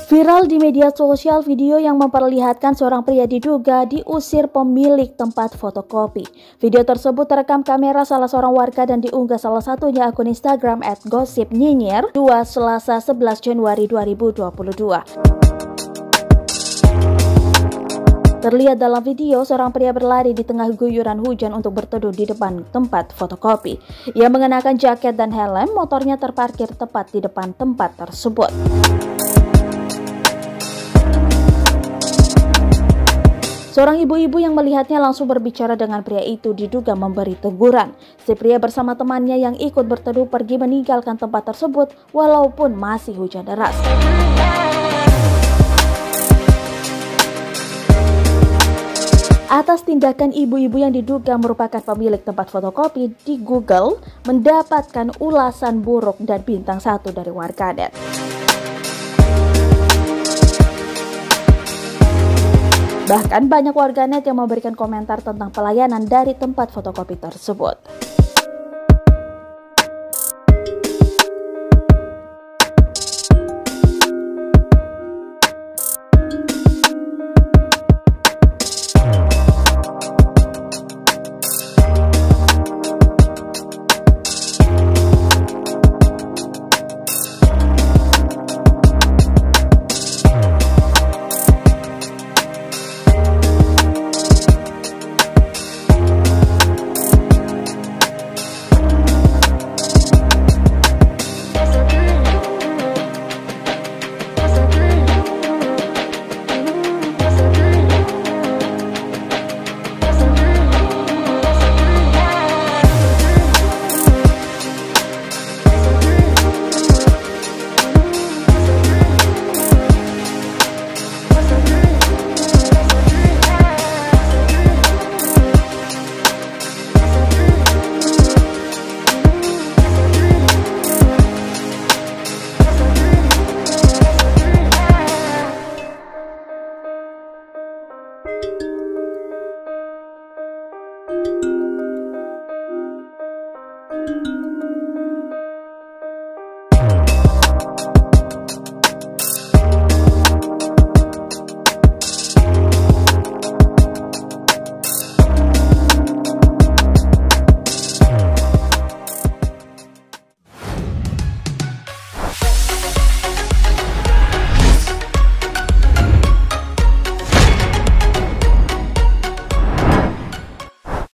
Viral di media sosial video yang memperlihatkan seorang pria diduga diusir pemilik tempat fotokopi. Video tersebut terekam kamera salah seorang warga dan diunggah salah satunya akun Instagram @gossipnyinyir 2 Selasa 11 Januari 2022. Terlihat dalam video, seorang pria berlari di tengah guyuran hujan untuk berteduh di depan tempat fotokopi. Ia mengenakan jaket dan helm, motornya terparkir tepat di depan tempat tersebut. Seorang ibu-ibu yang melihatnya langsung berbicara dengan pria itu diduga memberi teguran. Si pria bersama temannya yang ikut berteduh pergi meninggalkan tempat tersebut walaupun masih hujan deras. Atas tindakan ibu-ibu yang diduga merupakan pemilik tempat fotokopi, di Google mendapatkan ulasan buruk dan bintang 1 dari warganet. Bahkan banyak warganet yang memberikan komentar tentang pelayanan dari tempat fotokopi tersebut.